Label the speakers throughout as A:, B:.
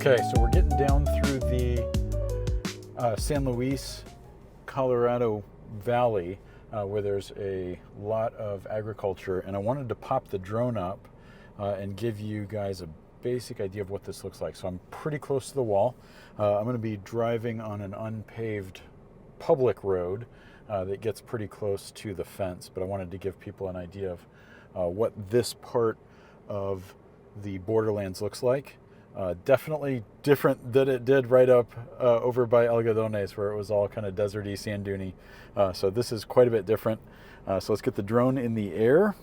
A: Okay, so we're getting down through the San Luis Colorado Valley where there's a lot of agriculture, and I wanted to pop the drone up and give you guys a basic idea of what this looks like. So I'm pretty close to the wall. I'm going to be driving on an unpaved public road that gets pretty close to the fence, but I wanted to give people an idea of what this part of the borderlands looks like. Definitely different than it did right up over by Algodones, where it was all kind of deserty, sand duney. So this is quite a bit different. So let's get the drone in the air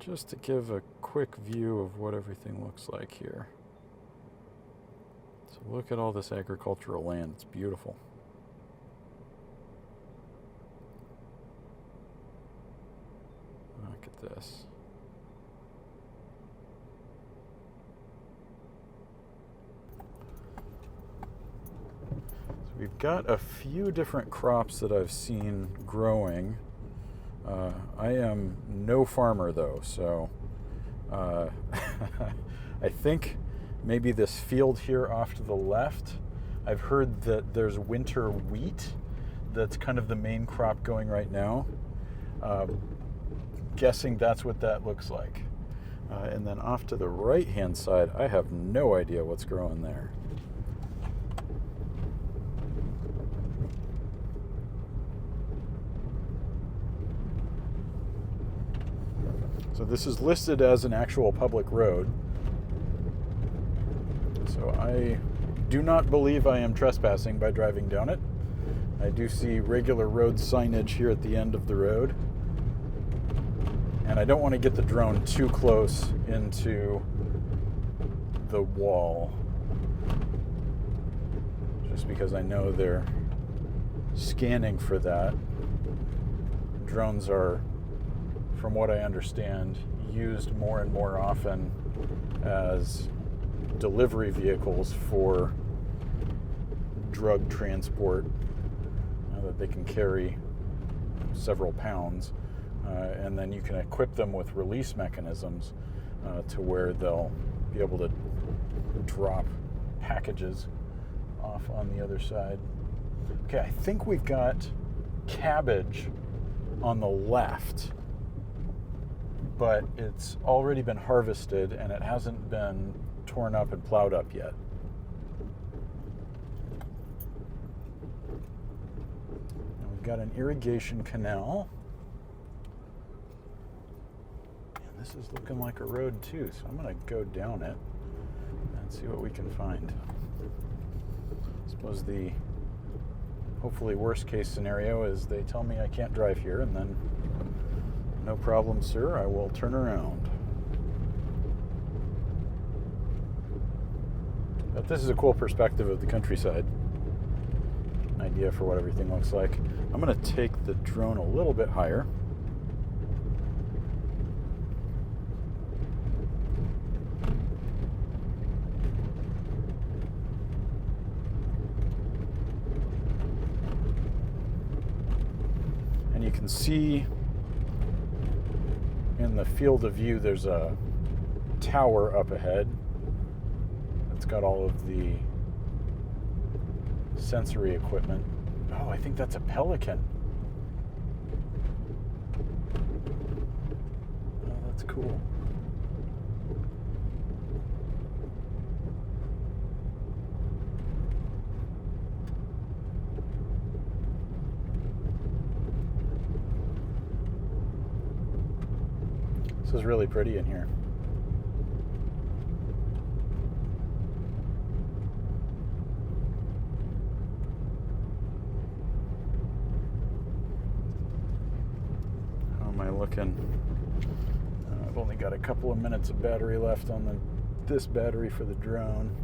A: just to give a quick view of what everything looks like here. So look at all this agricultural land. It's beautiful. Look at this. We've got a few different crops that I've seen growing. I am no farmer though, so I think maybe this field here off to the left, I've heard that there's winter wheat that's kind of the main crop going right now. Guessing that's what that looks like. And then off to the right hand side, I have no idea what's growing there. So this is listed as an actual public road. So I do not believe I am trespassing by driving down it. I do see regular road signage here at the end of the road. And I don't want to get the drone too close into the wall, just because I know they're scanning for that. Drones are, from what I understand, used more and more often as delivery vehicles for drug transport, that they can carry several pounds, and then you can equip them with release mechanisms to where they'll be able to drop packages off on the other side. Okay, I think we've got cabbage on the left, but it's already been harvested and it hasn't been torn up and plowed up yet. Now we've got an irrigation canal. And this is looking like a road too, so I'm gonna go down it and see what we can find. I suppose the hopefully worst case scenario is they tell me I can't drive here, and then no problem, sir, I will turn around. But this is a cool perspective of the countryside. An idea for what everything looks like. I'm going to take the drone a little bit higher. And you can see in the field of view, there's a tower up ahead. It's got all of the sensory equipment. Oh, I think that's a pelican. Oh, that's cool. This is really pretty in here. How am I looking? I've only got a couple of minutes of battery left on this battery for the drone.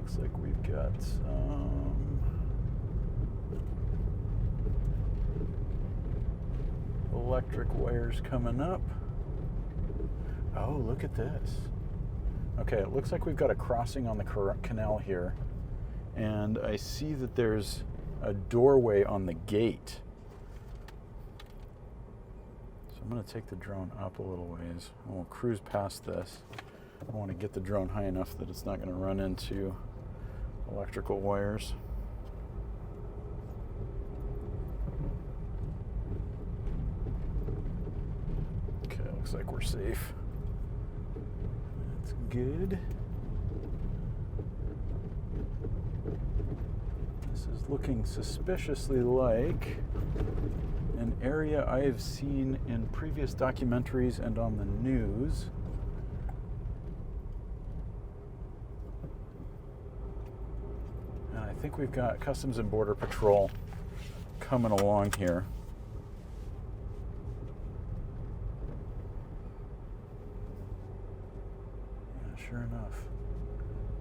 A: Looks like we've got some electric wires coming up. Oh, look at this. Okay, it looks like we've got a crossing on the canal here, and I see that there's a doorway on the gate. So I'm going to take the drone up a little ways, and we'll cruise past this. I want to get the drone high enough that it's not going to run into electrical wires. Okay, looks like we're safe. That's good. This is looking suspiciously like an area I have seen in previous documentaries and on the news. And I think we've got Customs and Border Patrol coming along here. Yeah, sure enough.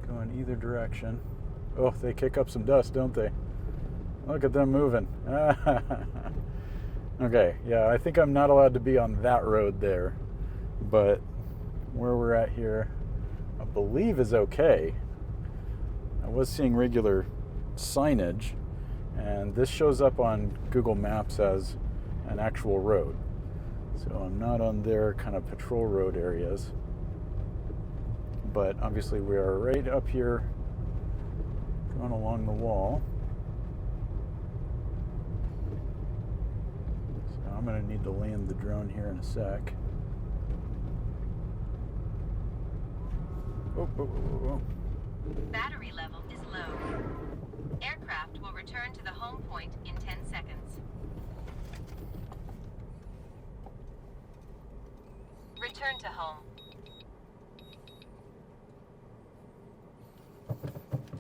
A: Going either direction. Oh, they kick up some dust, don't they? Look at them moving. Okay, yeah, I think I'm not allowed to be on that road there, but where we're at here, I believe is okay. I was seeing regular signage, and this shows up on Google Maps as an actual road. So I'm not on their kind of patrol road areas, but obviously we are right up here going along the wall. I'm going to need to land the drone here in a sec. Oh.
B: Battery level is low. Aircraft will return to the home point in 10 seconds. Return to home.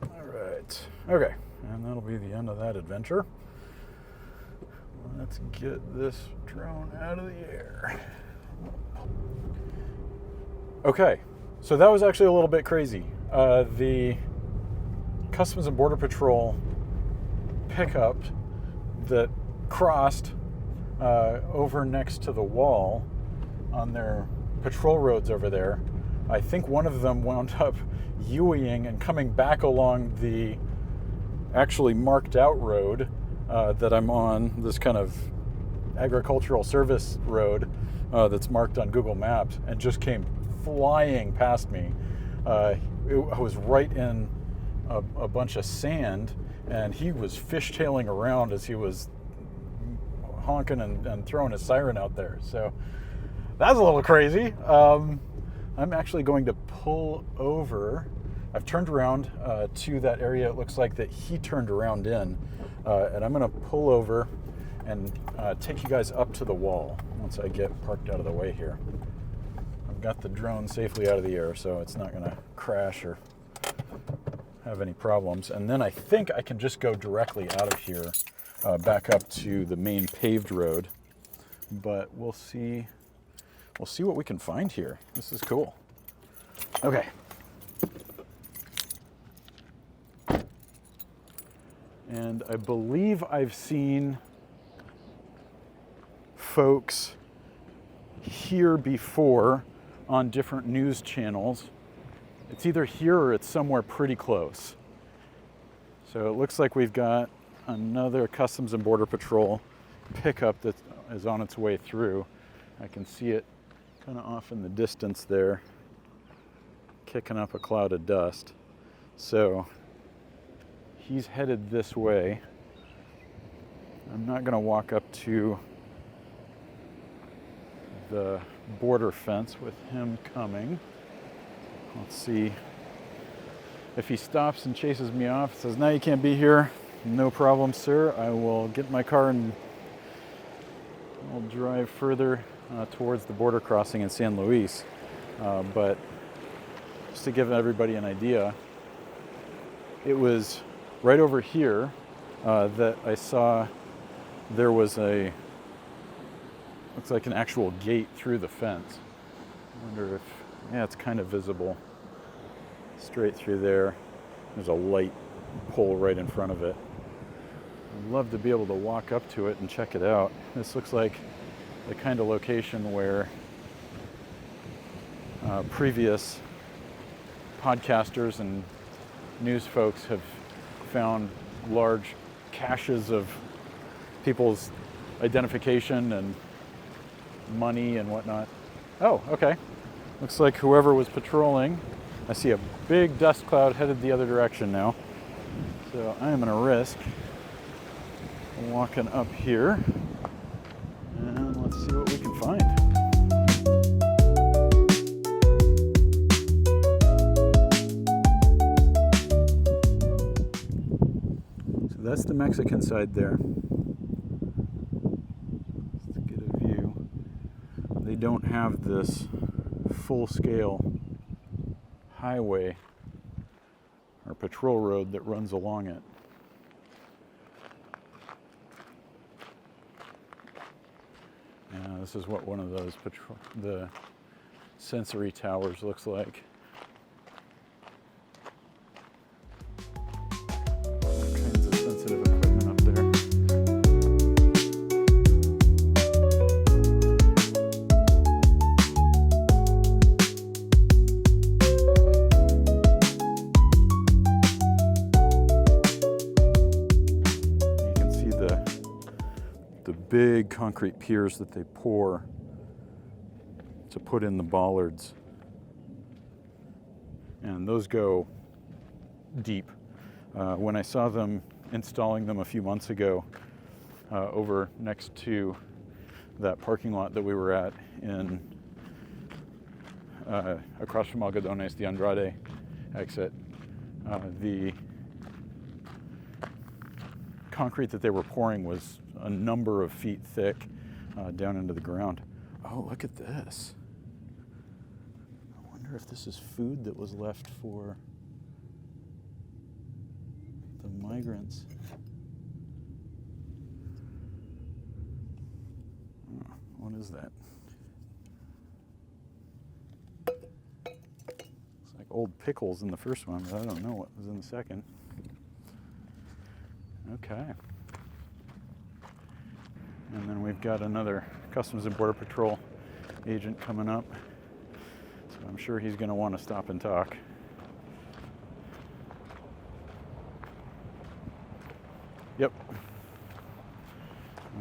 A: All right. Okay. And that'll be the end of that adventure. Let's get this drone out of the air. Okay, so that was actually a little bit crazy. The Customs and Border Patrol pickup that crossed over next to the wall on their patrol roads over there, I think one of them wound up U-ing and coming back along the actually marked out road that I'm on, this kind of agricultural service road that's marked on Google Maps, and just came flying past me. I was right in a bunch of sand, and he was fishtailing around as he was honking and throwing his siren out there. So that's a little crazy. I'm actually going to pull over. I've turned around to that area it looks like that he turned around in. And I'm going to pull over and take you guys up to the wall once I get parked out of the way here. I've got the drone safely out of the air, so it's not going to crash or have any problems. And then I think I can just go directly out of here back up to the main paved road. But we'll see what we can find here. This is cool. Okay. And I believe I've seen folks here before on different news channels. It's either here or it's somewhere pretty close. So it looks like we've got another Customs and Border Patrol pickup that is on its way through. I can see it kind of off in the distance there, kicking up a cloud of dust. So he's headed this way. I'm not going to walk up to the border fence with him coming. Let's see if he stops and chases me off, says, "No, you can't be here." No problem, sir. I will get in my car and I'll drive further towards the border crossing in San Luis. But just to give everybody an idea, it was right over here that I saw there was looks like an actual gate through the fence. I wonder if, yeah, it's kind of visible straight through there. There's a light pole right in front of it. I'd love to be able to walk up to it and check it out. This looks like the kind of location where previous podcasters and news folks have found large caches of people's identification and money and whatnot. Oh, okay. Looks like whoever was patrolling, I see a big dust cloud headed the other direction now. So I am gonna risk walking up here and let's see what we can find. So that's the Mexican side there. Let's get a view. They don't have this full-scale highway or patrol road that runs along it. This is what one of those the sensory towers looks like. All kinds of sensitive equipment up there. You can see the big concrete piers that they pour to put in the bollards. And those go deep. When I saw them installing them a few months ago over next to that parking lot that we were at in across from Algodones, the Andrade exit, the concrete that they were pouring was a number of feet thick down into the ground. Oh, look at this. I wonder if this is food that was left for the migrants. Oh, what is that? It's like old pickles in the first one, but I don't know what was in the second. Okay. And then we've got another Customs and Border Patrol agent coming up. So I'm sure he's going to want to stop and talk. Yep.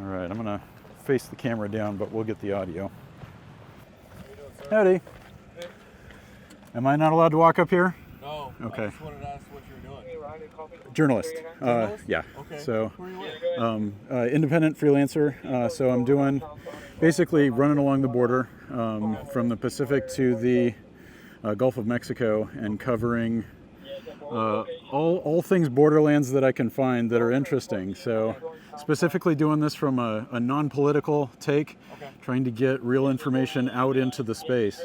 A: All right, I'm going to face the camera down, but we'll get the audio. Howdy.
C: Hey.
A: Am I not allowed to walk up here?
C: No.
A: Okay.
C: I just wanted to ask what you're doing.
A: Journalist.
C: Journalist?
A: Yeah.
C: Okay.
A: So,
C: Who are you with?
A: independent freelancer. So I'm doing basically running along the border from the Pacific to the Gulf of Mexico and covering all things borderlands that I can find that are interesting. So specifically doing this from a non-political take, trying to get real information out into the space.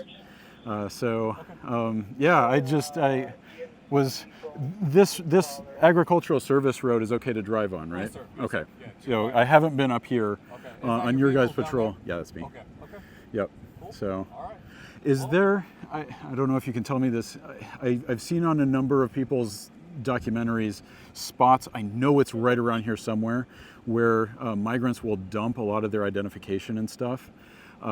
A: This agricultural service road is okay to drive on, right?
C: Yes, sir. Yes,
A: Okay.
C: sir. Yeah,
A: So I haven't been up here on your guys'
C: vehicle down
A: patrol.
C: there?
A: Yeah, that's me.
C: Okay. Okay.
A: Yep.
C: Cool.
A: So
C: All right.
A: is there, I don't know if you can tell me this, I've seen on a number of people's documentaries spots, I know it's right around here somewhere, where migrants will dump a lot of their identification and stuff.
C: That's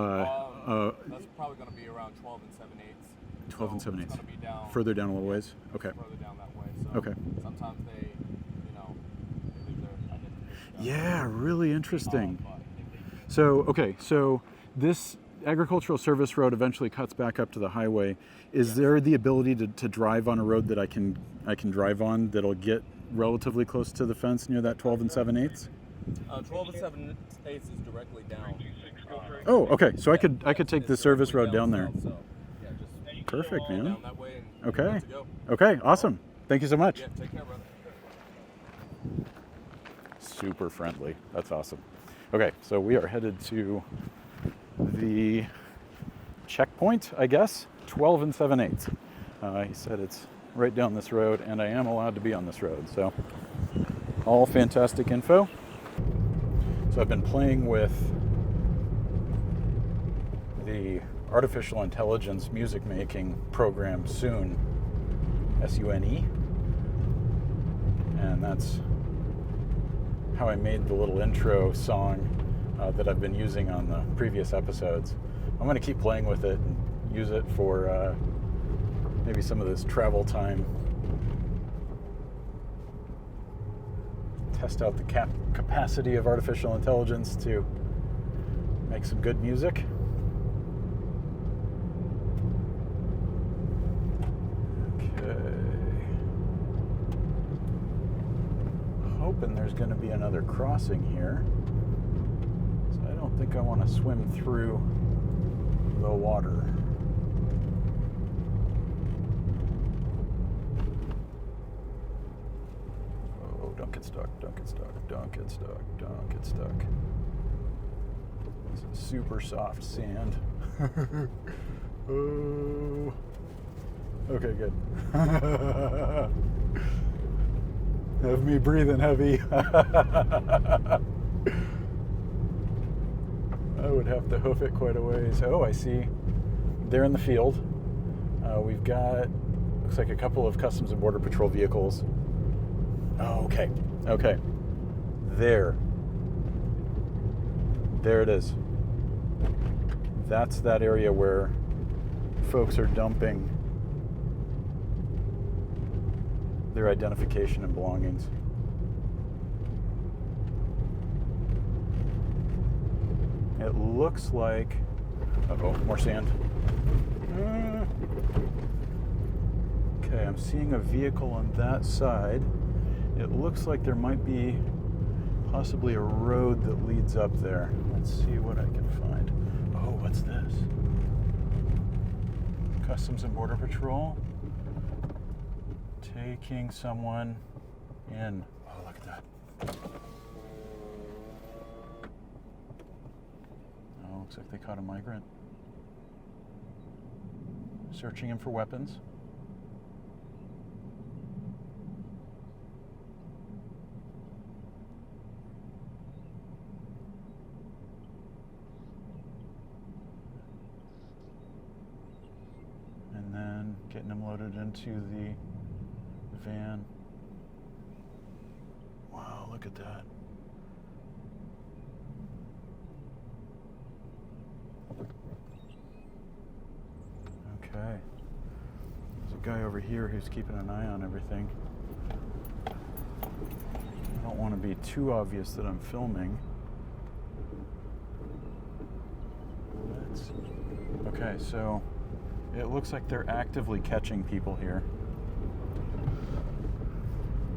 C: probably going to be around 12 and 7/8.
A: 12 and 7/8.
C: It's going to be down
A: Further down a little ways? Okay.
C: further down that way. So
A: Okay.
C: sometimes they leave their identification down.
A: Yeah, really interesting.
C: But
A: So this agricultural service road eventually cuts back up to the highway. Is there the ability to drive on a road that I can drive on that'll get relatively close to the fence near that 12 and 7/8?
C: 12 and 7/8 is directly down.
A: Oh, okay. So I could take the service road down there.
C: So, yeah, just
A: Perfect,
C: follow
A: man.
C: down that way and
A: Okay.
C: you're good to go.
A: Okay, awesome. Thank you so much.
C: Yeah, take care, brother.
A: Super friendly. That's awesome. Okay, so we are headed to the checkpoint, I guess, 12 and 7/8. He said it's right down this road, and I am allowed to be on this road. So all fantastic info. So I've been playing with the artificial intelligence music making program Sune, S-U-N-E, and that's how I made the little intro song that I've been using on the previous episodes. I'm going to keep playing with it and use it for maybe some of this travel time. Test out the capacity of artificial intelligence to make some good music. Hoping there's going to be another crossing here. So I don't think I want to swim through the water. Oh, don't get stuck, don't get stuck, don't get stuck, don't get stuck. This is super soft sand. Oh. Okay, good. Have me breathing heavy. I would have to hoof it quite a ways. Oh, I see. They're in the field. We've got, looks like a couple of Customs and Border Patrol vehicles. Oh, okay. Okay. There it is. That's that area where folks are dumping their identification and belongings. It looks like, uh-oh, more sand. Okay, I'm seeing a vehicle on that side. It looks like there might be possibly a road that leads up there. Let's see what I can find. Oh, what's this? Customs and Border Patrol taking someone in. Oh, look at that. Oh, looks like they caught a migrant. Searching him for weapons. And then getting him loaded into the van. Wow, look at that. Okay. There's a guy over here who's keeping an eye on everything. I don't want to be too obvious that I'm filming. Okay, so it looks like they're actively catching people here.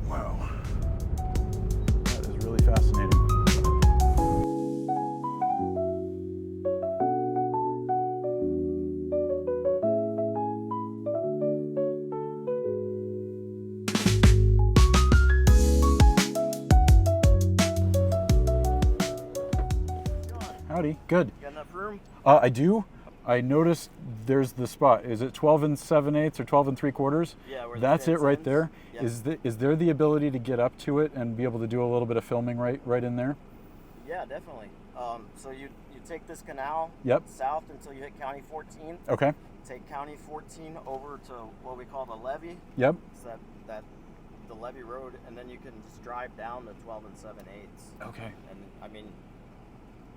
A: Wow. That is really fascinating. Howdy. Good.
D: Got enough room?
A: I do. I noticed there's the spot. Is it 12 and 7/8 or 12 and 3/4?
D: Yeah, where the
A: That's it
D: fence
A: right
D: ends.
A: there.
D: Yep.
A: Is there the ability to get up to it and be able to do a little bit of filming right in there?
D: Yeah, definitely. So you take this canal
A: Yep.
D: south until you hit County 14.
A: Okay.
D: Take County 14 over to what we call the levee.
A: Yep.
D: So that the levee road, and then you can just drive down the 12 and 7/8.
A: Okay.
D: And I mean,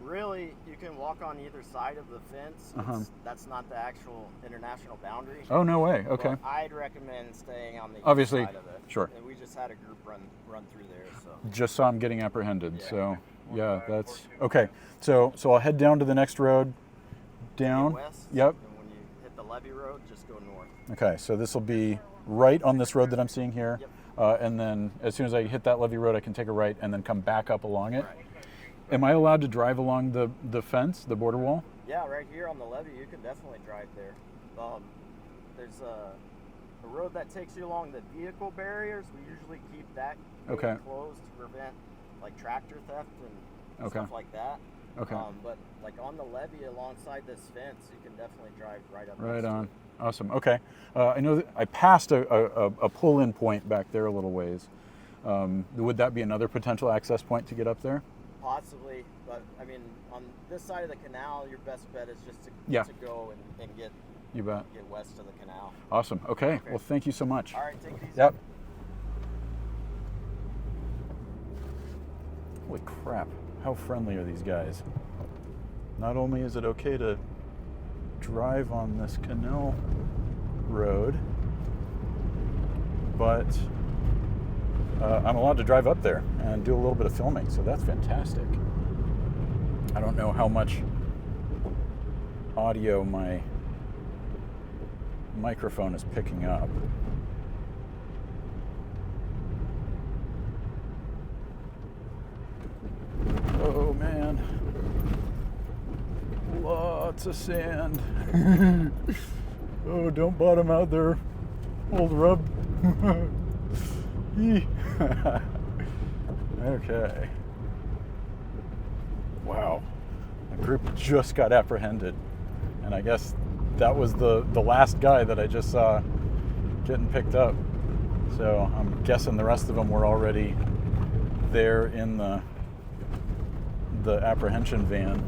D: really, you can walk on either side of the fence. That's not the actual international boundary.
A: Oh, no way. Okay.
D: But I'd recommend staying on the
A: Obviously,
D: east side of it.
A: sure.
D: And we just had a group run through there, so.
A: Just saw him getting apprehended.
D: Yeah.
A: So, yeah, that's okay. So I'll head down to the next road. Down.
D: West.
A: Yep.
D: And when you hit the levee road, just go north.
A: Okay. So this will be right on this road that I'm seeing here.
D: Yep.
A: And then as soon as I hit that levee road, I can take a right and then come back up along it.
D: Right.
A: Am I allowed to drive along the fence, the border wall?
D: Yeah, right here on the levee, you can definitely drive there. There's a road that takes you along the vehicle barriers. We usually keep that gate
A: Okay.
D: closed to prevent like tractor theft and
A: Okay.
D: stuff like that.
A: Okay.
D: But like on the levee alongside this fence, you can definitely drive right up.
A: Right
D: next to
A: on.
D: it.
A: Awesome. Okay. I know that I passed a pull-in point back there a little ways. Would that be another potential access point to get up there?
D: Possibly, but I mean, on this side of the canal, your best bet is just to go and get
A: You bet.
D: west of the canal.
A: Awesome. Okay. Well, thank you so much.
D: All right, take it easy.
A: Yep. Holy crap. How friendly are these guys? Not only is it okay to drive on this canal road, but I'm allowed to drive up there and do a little bit of filming, so that's fantastic. I don't know how much audio my microphone is picking up. Lots of sand. Oh, don't bottom out there, old rub. Okay. Wow. The group just got apprehended. And I guess that was the last guy that I just saw getting picked up. So I'm guessing the rest of them were already there in the apprehension van.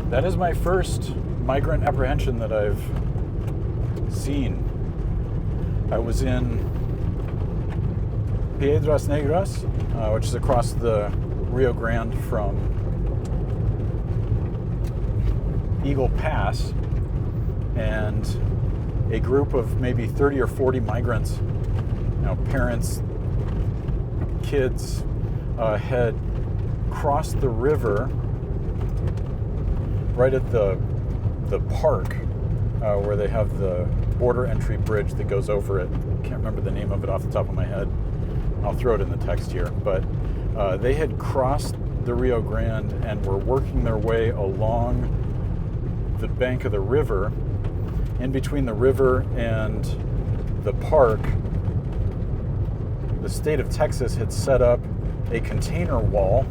A: That is my first migrant apprehension that I've seen. I was in Piedras Negras, which is across the Rio Grande from Eagle Pass, and a group of maybe 30 or 40 migrants, parents, kids, had crossed the river right at the park where they have the border entry bridge that goes over it. Can't remember the name of it off the top of my head. I'll throw it in the text here. But they had crossed the Rio Grande and were working their way along the bank of the river. In between the river and the park, the state of Texas had set up a container wall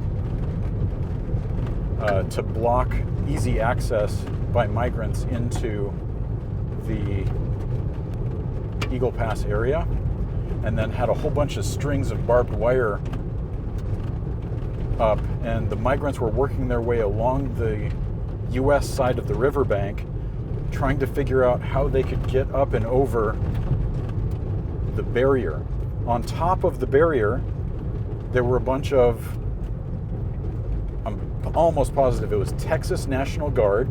A: to block easy access by migrants into the Eagle Pass area, and then had a whole bunch of strings of barbed wire up, and the migrants were working their way along the U.S. side of the riverbank, trying to figure out how they could get up and over the barrier. On top of the barrier, there were a bunch of, I'm almost positive it was Texas National Guard,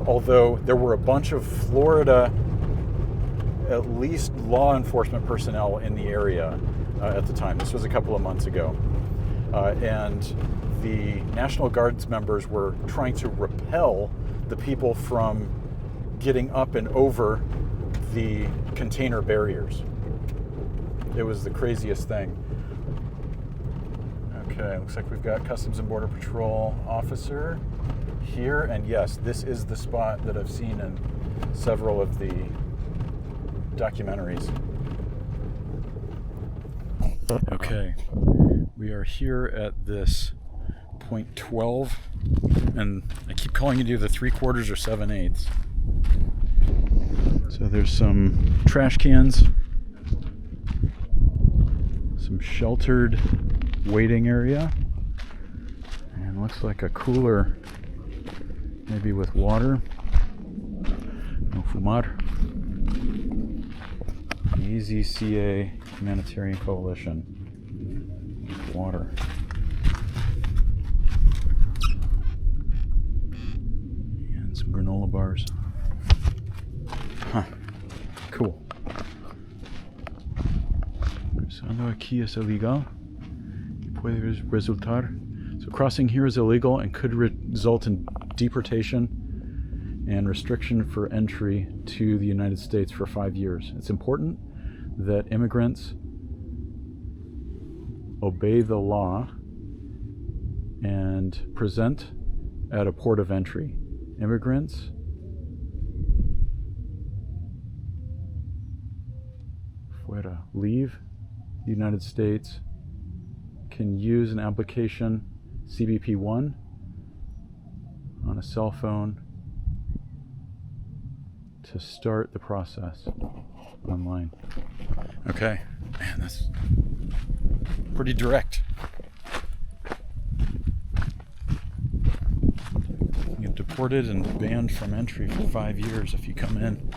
A: although there were a bunch of Florida, at least law enforcement personnel in the area at the time. This was a couple of months ago. And the National Guard's members were trying to repel the people from getting up and over the container barriers. It was the craziest thing. Okay, looks like we've got Customs and Border Patrol officer here, and yes, this is the spot that I've seen in several of the documentaries. Okay, we are here at this point 12, and I keep calling it either 3/4 or 7/8. So there's some trash cans, some sheltered waiting area, and looks like a cooler, maybe with water. No fumar. Easy CA Humanitarian Coalition. Water. And some granola bars. Huh. Cool. Cruzando aquí es ilegal. Puede resultar. So crossing here is illegal and could result in deportation and restriction for entry to the United States for 5 years. It's important that immigrants obey the law and present at a port of entry. Immigrants leave the United States can use an application CBP-1 on a cell phone to start the process online. Okay, man, that's pretty direct. You get deported and banned from entry for 5 years if you come in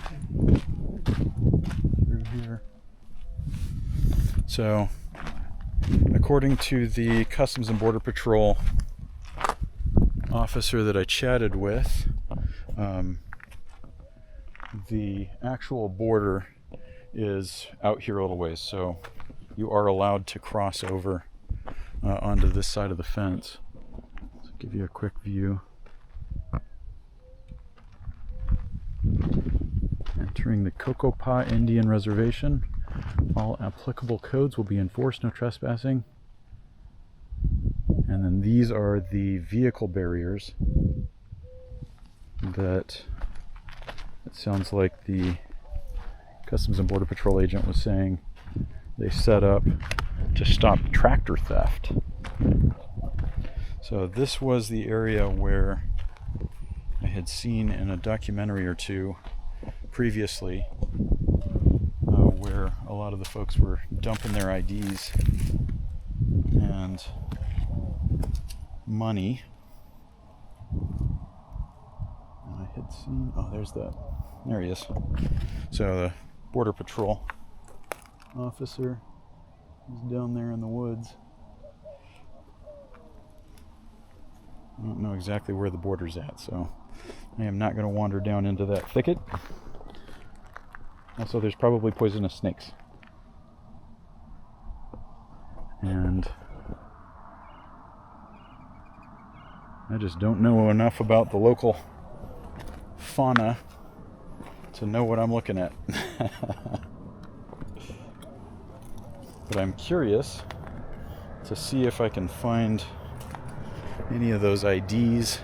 A: through here. So, according to the Customs and Border Patrol officer that I chatted with, the actual border is out here a little ways, so you are allowed to cross over onto this side of the fence. So give you a quick view. Entering the Cocopah Indian Reservation. All applicable codes will be enforced. No trespassing. And then these are the vehicle barriers that it sounds like the Customs and Border Patrol agent was saying they set up to stop tractor theft. So this was the area where I had seen in a documentary or two previously where a lot of the folks were dumping their IDs and money. And I had seen, oh, there he is. So the Border Patrol officer is down there in the woods. I don't know exactly where the border's at, so I am not going to wander down into that thicket. Also, there's probably poisonous snakes. And I just don't know enough about the local fauna to know what I'm looking at. But I'm curious to see if I can find any of those IDs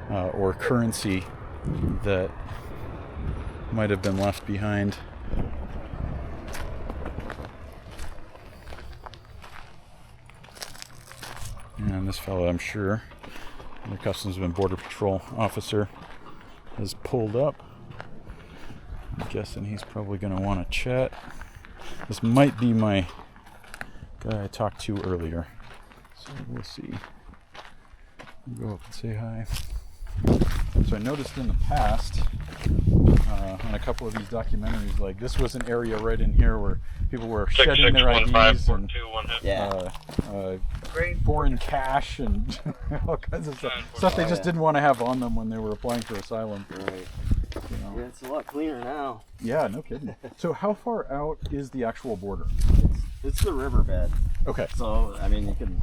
A: or currency that might have been left behind. And this fellow, I'm sure, the Customs and Border Patrol officer, has pulled up. I'm guessing he's probably going to want to chat. This might be my guy I talked to earlier. So we'll see. I'll go up and say hi. So I noticed in the past, on a couple of these documentaries, like this was an area right in here where people were shedding their IDs and foreign cash and all kinds of stuff they just didn't want to have on them when they were applying for asylum.
D: Right.
A: You know.
D: Yeah, it's a lot cleaner now.
A: Yeah, no kidding. So how far out is the actual border?
D: It's the riverbed.
A: Okay.
D: So, I mean, you can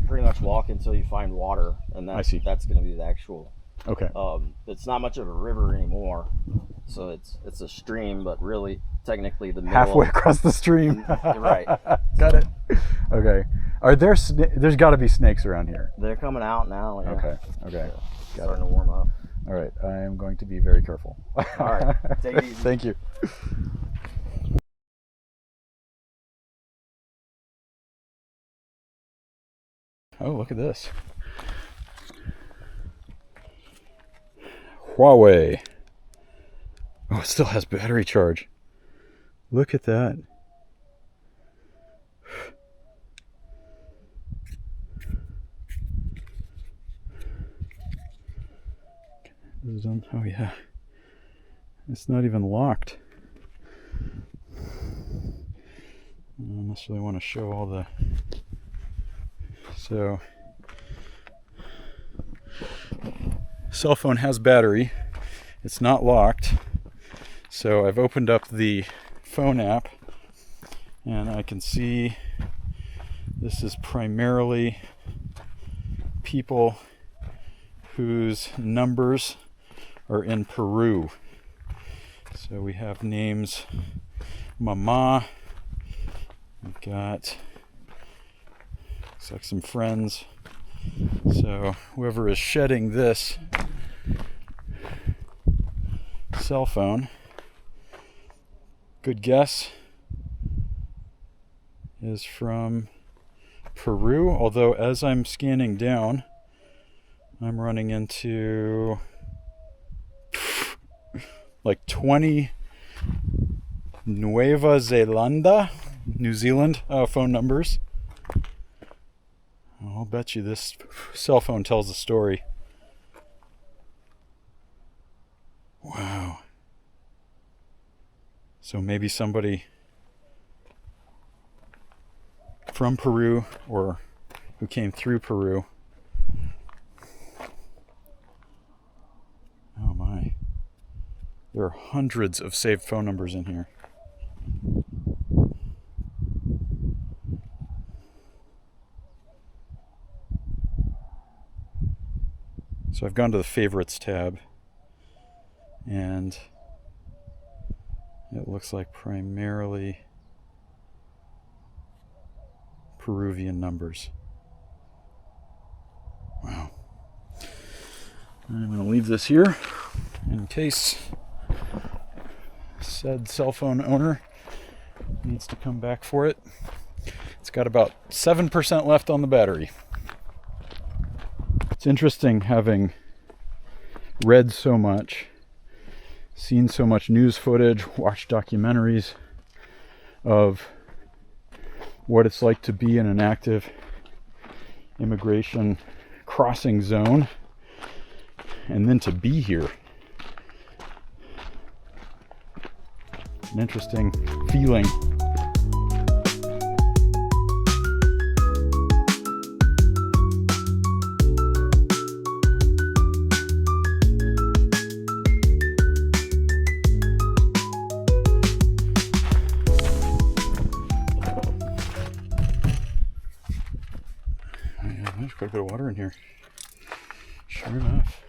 D: pretty much walk until you find water, and that's going to be the actual.
A: Okay.
D: It's not much of a river anymore, so it's a stream, but really, technically, the middle
A: halfway across the stream.
D: Right.
A: Got it. Okay. Are there? There's got to be snakes around here.
D: They're coming out now. Yeah.
A: Okay. Okay.
D: Yeah, starting to warm up.
A: All right. I am going to be very careful.
D: All right. Take it easy.
A: Thank you. Oh, look at this. Huawei. Oh, it still has battery charge. Look at that. Oh yeah. It's not even locked. I don't necessarily want to show all the... So, cell phone has battery. It's not locked. So I've opened up the phone app and I can see this is primarily people whose numbers are in Peru. So we have names Mama. We've got looks like some friends. So whoever is shedding this cell phone, good guess, is from Peru. Although as I'm scanning down, I'm running into like 20 Nueva Zelanda, New Zealand phone numbers. I'll bet you this cell phone tells a story. Wow. So maybe somebody from Peru or who came through Peru. Oh my. There are hundreds of saved phone numbers in here. So I've gone to the favorites tab and it looks like primarily Peruvian numbers. Wow. I'm going to leave this here in case said cell phone owner needs to come back for it. It's got about 7% left on the battery. It's interesting having read so much, seen so much news footage, watched documentaries of what it's like to be in an active immigration crossing zone, and then to be here. An interesting feeling. There's quite a bit of water in here. Sure enough.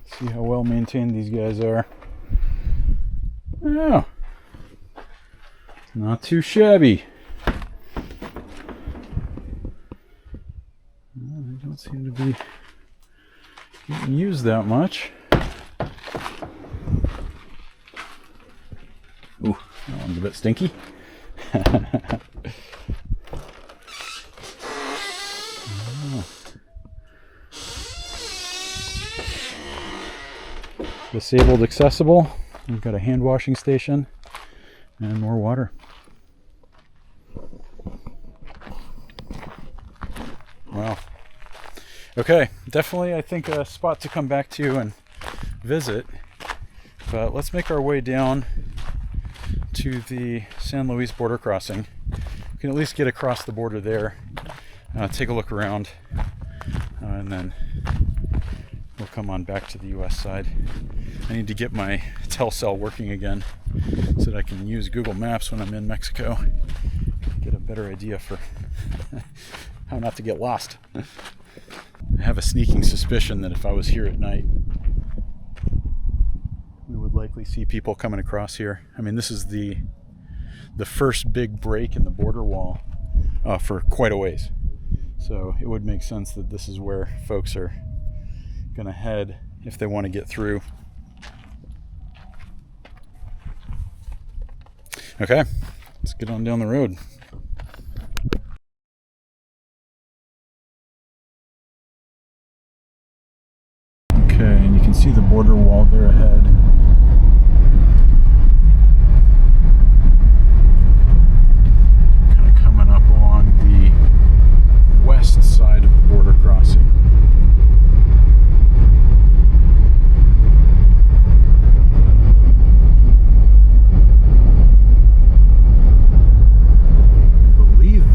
A: See how well maintained these guys are. Oh, not too shabby. Well, they don't seem to be getting used that much. Ooh, that one's a bit stinky. Disabled accessible. We've got a hand washing station and more water. Wow. Okay, definitely I think a spot to come back to and visit. But let's make our way down to the San Luis border crossing. We can at least get across the border there, take a look around, and then we'll come on back to the US side. I need to get my Telcel working again so that I can use Google Maps when I'm in Mexico. Get a better idea for how not to get lost. I have a sneaking suspicion that if I was here at night, we would likely see people coming across here. I mean, this is the first big break in the border wall for quite a ways. So it would make sense that this is where folks are gonna head if they want to get through. Okay, let's get on down the road. Okay, and you can see the border wall there ahead. Kind of coming up along the west side of the border crossing.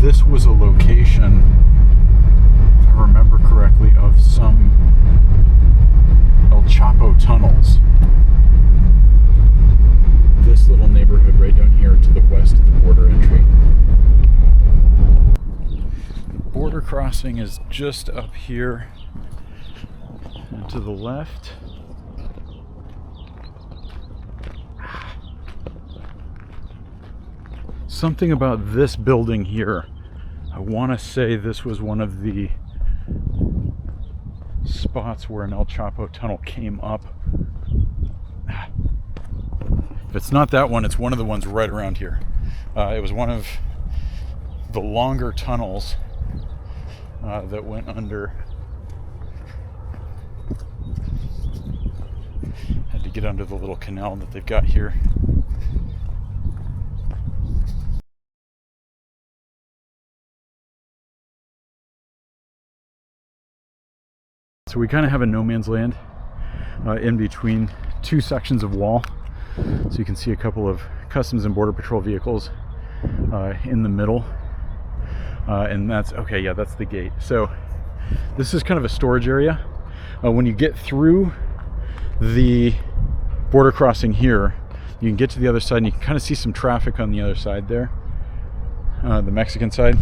A: This was a location, if I remember correctly, of some El Chapo tunnels. This little neighborhood right down here to the west of the border entry. The border crossing is just up here and to the left. Something about this building here. I want to say this was one of the spots where an El Chapo tunnel came up. If it's not that one, it's one of the ones right around here. It was one of the longer tunnels that went under. Had to get under the little canal that they've got here. So we kind of have a no man's land in between two sections of wall. So you can see a couple of Customs and Border Patrol vehicles in the middle. And that's, okay, yeah, that's the gate. So this is kind of a storage area. When you get through the border crossing here, you can get to the other side and you can kind of see some traffic on the other side there, the Mexican side.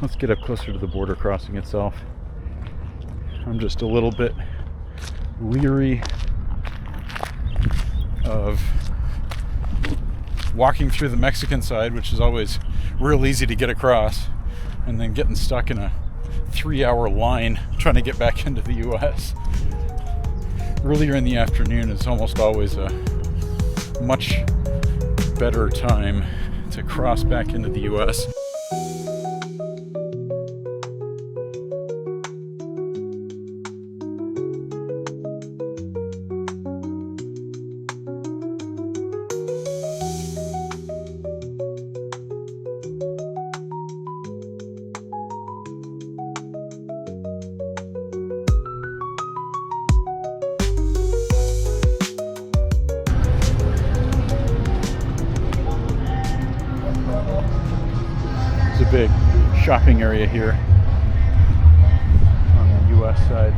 A: Let's get up closer to the border crossing itself. I'm just a little bit leery of walking through the Mexican side, which is always real easy to get across, and then getting stuck in a 3-hour line trying to get back into the US. Earlier in the afternoon is almost always a much better time to cross back into the US. Big shopping area here on the US side.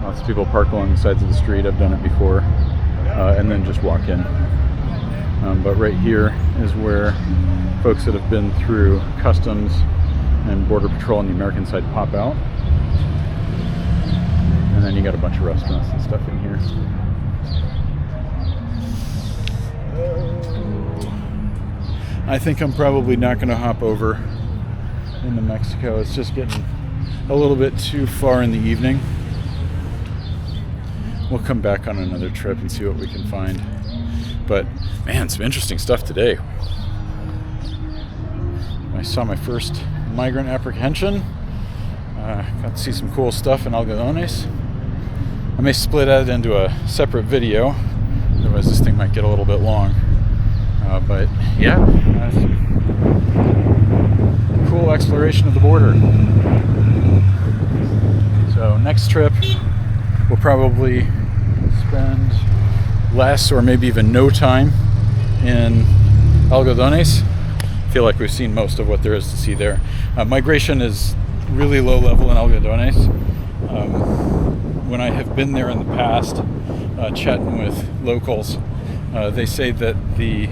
A: Lots of people park along the sides of the street. I've done it before, and then just walk in. But right here is where folks that have been through customs and border patrol on the American side pop out. And then you got a bunch of restaurants and stuff in here. I think I'm probably not going to hop over into Mexico. It's just getting a little bit too far in the evening. We'll come back on another trip and see what we can find. But man, some interesting stuff today. I saw my first migrant apprehension. Got to see some cool stuff in Algodones. I may split that into a separate video, otherwise this thing might get a little bit long. But yeah, cool exploration of the border. So next trip, we'll probably spend less or maybe even no time in Algodones. I feel like we've seen most of what there is to see there. Migration is really low level in Algodones. When I have been there in the past, chatting with locals, they say that the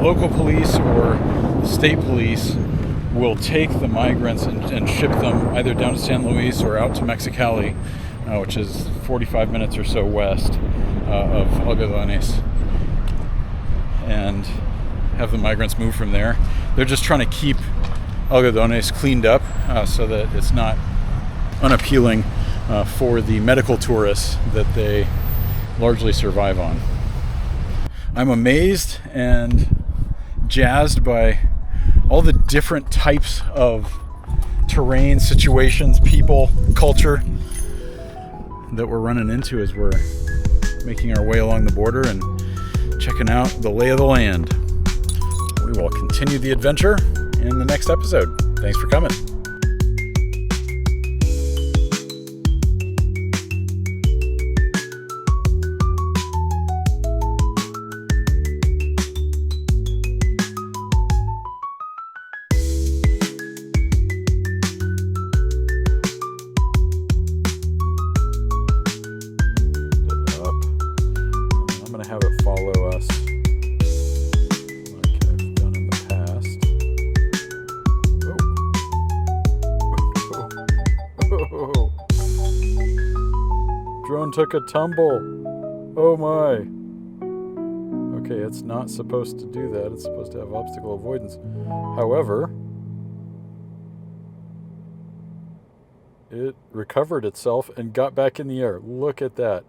A: local police or the state police will take the migrants and ship them either down to San Luis or out to Mexicali, which is 45 minutes or so west of Algodones, and have the migrants move from there. They're just trying to keep Algodones cleaned up so that it's not unappealing for the medical tourists that they largely survive on. I'm amazed and jazzed by all the different types of terrain, situations, people, culture that we're running into as we're making our way along the border and checking out the lay of the land. We will continue the adventure in the next episode. Thanks for coming. Have it follow us like I've done in the past. Oh. Drone took a tumble. Oh my. Okay, it's not supposed to do that. It's supposed to have obstacle avoidance. However, it recovered itself and got back in the air. Look at that.